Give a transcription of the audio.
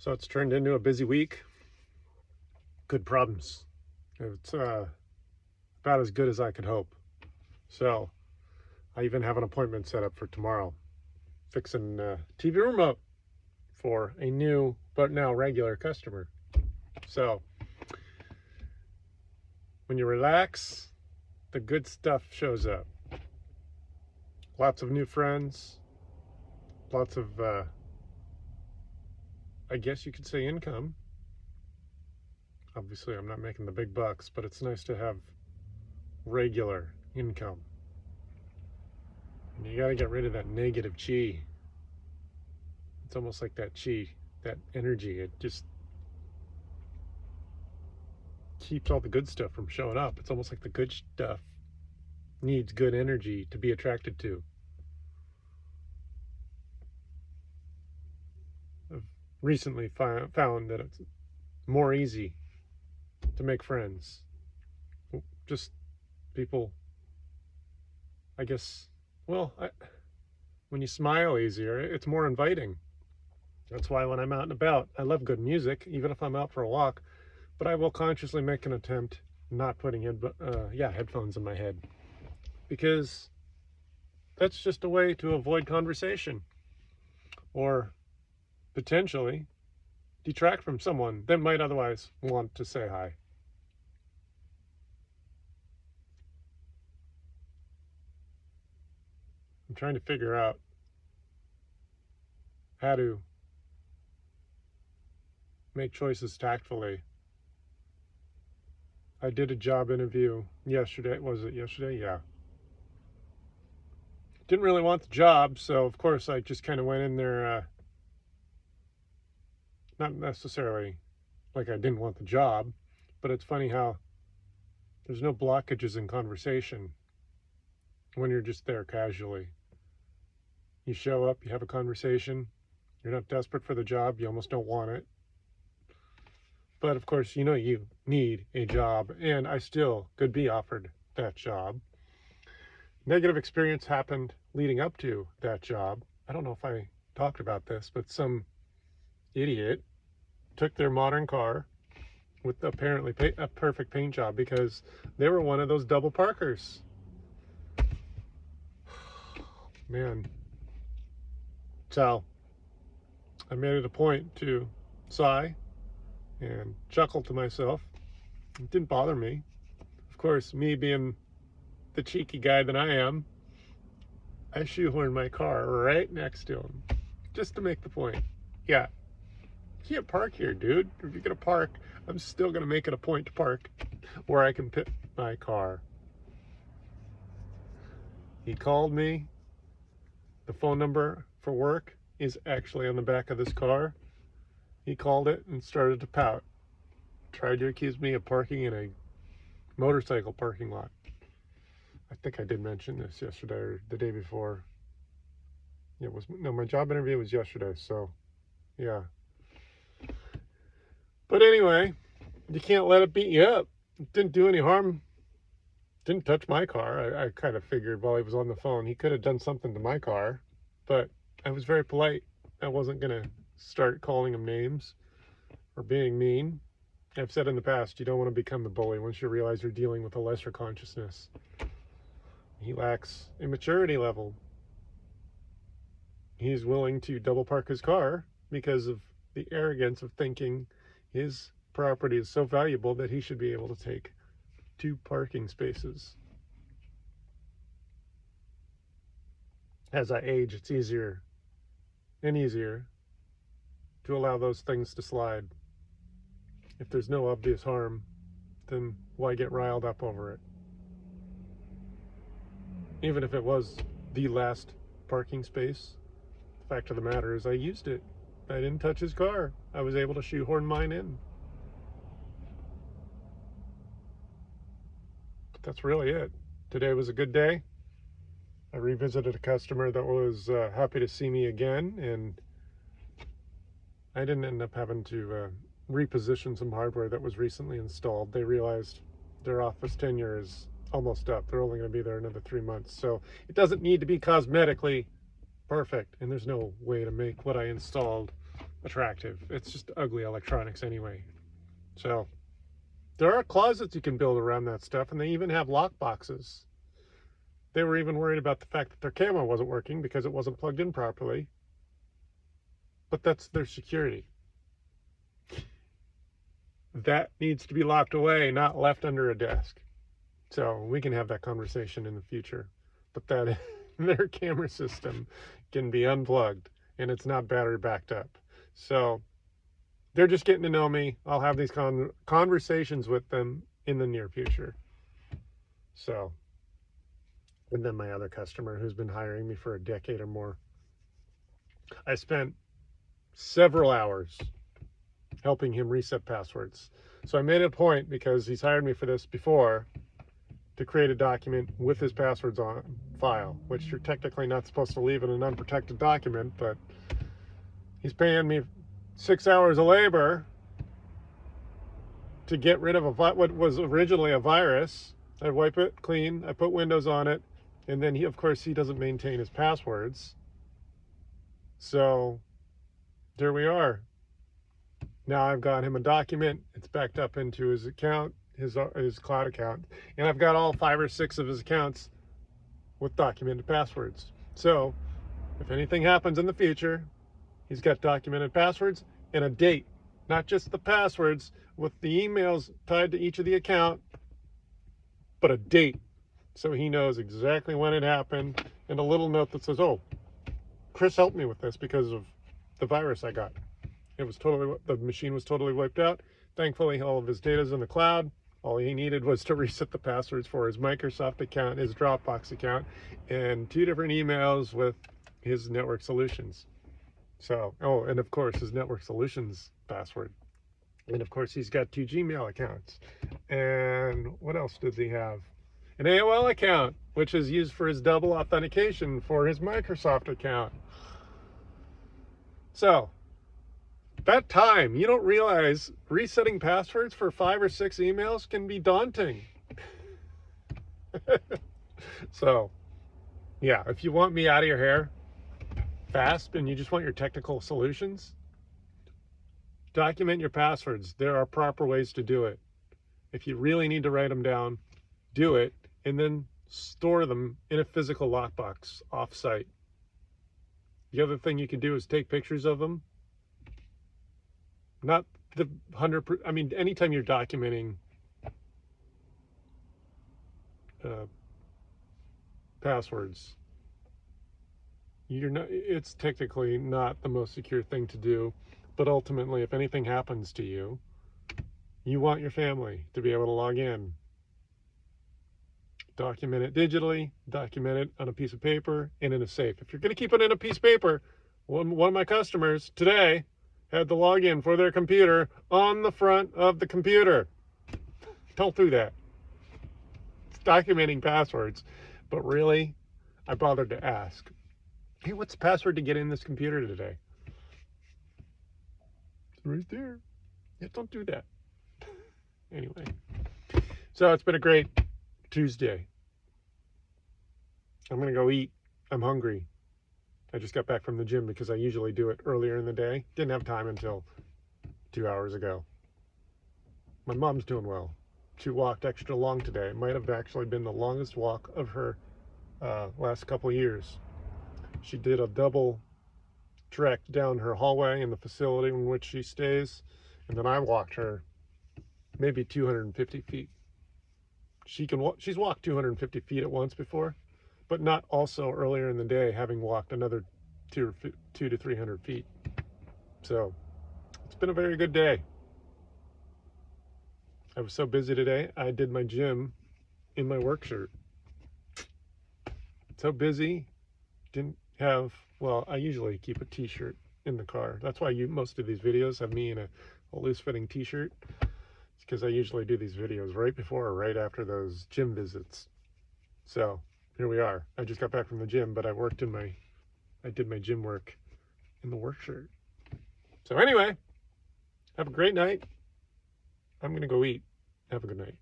So it's turned into a busy week. Good problems. It's about as good as I could hope. So I even have an appointment set up for tomorrow, fixing TV remote for a new but now regular customer. So when you relax, the good stuff shows up. Lots of new friends, lots of, I guess you could say, income. Obviously, I'm not making the big bucks, but it's nice to have regular income. And you got to get rid of that negative chi. It's almost like that chi, that energy. It just keeps all the good stuff from showing up. It's almost like the good stuff needs good energy to be attracted to. I've recently found that it's more easy to make friends. Just people, I guess, well, when you smile easier, it's more inviting. That's why when I'm out and about, I love good music, even if I'm out for a walk, but I will consciously make an attempt not putting headphones in my head, because that's just a way to avoid conversation or potentially detract from someone that might otherwise want to say hi. I'm trying to figure out how to make choices tactfully. I did a job interview yesterday. Was it yesterday? Yeah. Didn't really want the job, so of course I just kind of went in there, not necessarily like I didn't want the job, but it's funny how there's no blockages in conversation when you're just there casually. You show up, you have a conversation, you're not desperate for the job, you almost don't want it. But of course, you know you need a job, and I still could be offered that job. Negative experience happened leading up to that job. I don't know if I talked about this, but some idiot took their modern car with apparently a perfect paint job because they were one of those double parkers. Man. So I made it a point to sigh and chuckle to myself. It didn't bother me. Of course, me being the cheeky guy that I am, I shoehorned my car right next to him just to make the point. Yeah, you can't park here, dude. If you're gonna park, I'm still gonna make it a point to park where I can pit my car. He called me. The phone number for work is actually on the back of this car. He called it and started to pout. Tried to accuse me of parking in a motorcycle parking lot. I think I did mention this yesterday or the day before. My job interview was yesterday, so yeah. But anyway, you can't let it beat you up. It didn't do any harm. Didn't touch my car. I kind of figured while he was on the phone, he could have done something to my car, but I was very polite. I wasn't going to start calling him names or being mean. I've said in the past, you don't want to become the bully once you realize you're dealing with a lesser consciousness. He lacks a maturity level. He's willing to double park his car because of the arrogance of thinking his property is so valuable that he should be able to take 2 parking spaces. As I age, it's easier and easier to allow those things to slide. If there's no obvious harm, then why get riled up over it? Even if it was the last parking space, the fact of the matter is I used it. I didn't touch his car. I was able to shoehorn mine in. But that's really it. Today was a good day. I revisited a customer that was happy to see me again, and I didn't end up having to reposition some hardware that was recently installed. They realized their office tenure is almost up. They're only going to be there another 3 months. So it doesn't need to be cosmetically perfect, and there's no way to make what I installed attractive. It's just ugly electronics anyway. So there are closets you can build around that stuff, and they even have lock boxes. They were even worried about the fact that their camera wasn't working because it wasn't plugged in properly. But that's their security. That needs to be locked away, not left under a desk. So we can have that conversation in the future. But that their camera system can be unplugged and it's not battery backed up. So they're just getting to know me. I'll have these conversations with them in the near future. So, and then my other customer who's been hiring me for a decade or more, I spent several hours helping him reset passwords. So I made a point, because he's hired me for this before, to create a document with his passwords on file, which you're technically not supposed to leave in an unprotected document, but he's paying me 6 hours of labor to get rid of what was originally a virus. I wipe it clean, I put Windows on it, and then of course he doesn't maintain his passwords. So there we are. Now I've got him a document. It's backed up into his account, his cloud account, and I've got all 5 or 6 of his accounts with documented passwords. So if anything happens in the future, he's got documented passwords and a date, not just the passwords with the emails tied to each of the account, but a date, so he knows exactly when it happened, and a little note that says, oh, Chris helped me with this because of the virus I got. The machine was totally wiped out. Thankfully, all of his data's in the cloud. All he needed was to reset the passwords for his Microsoft account, his Dropbox account, and 2 different emails with his Network Solutions. So, oh, and of course his Network Solutions password. And of course he's got 2 Gmail accounts. And what else does he have? An AOL account, which is used for his double authentication for his Microsoft account. So, that time, you don't realize resetting passwords for 5 or 6 emails can be daunting. So, yeah, if you want me out of your hair fast and you just want your technical solutions, document your passwords. There are proper ways to do it. If you really need to write them down, do it, and then store them in a physical lockbox off-site. The other thing you can do is take pictures of them. Not the 100%, I mean, anytime you're documenting passwords, it's technically not the most secure thing to do, but ultimately, if anything happens to you, you want your family to be able to log in. Document it digitally, document it on a piece of paper and in a safe. If you're going to keep it in a piece of paper, one of my customers today had the login for their computer on the front of the computer. Don't do that. It's documenting passwords, but really, I bothered to ask, hey, what's the password to get in this computer today? It's right there. Yeah, don't do that. Anyway, so it's been a great Tuesday. I'm gonna go eat. I'm hungry. I just got back from the gym because I usually do it earlier in the day. Didn't have time until 2 hours ago. My mom's doing well. She walked extra long today. It might have actually been the longest walk of her last couple years. She did a double trek down her hallway in the facility in which she stays, and then I walked her maybe 250 feet. She's walked 250 feet at once before, but not also earlier in the day, having walked another 2 to 300 feet. So it's been a very good day. I was so busy today, I did my gym in my work shirt. So busy, didn't have, well, I usually keep a t-shirt in the car. That's why most of these videos have me in a loose-fitting t-shirt. It's because I usually do these videos right before or right after those gym visits. So here we are. I just got back from the gym, but I did my gym work in the work shirt. So anyway, have a great night. I'm going to go eat. Have a good night.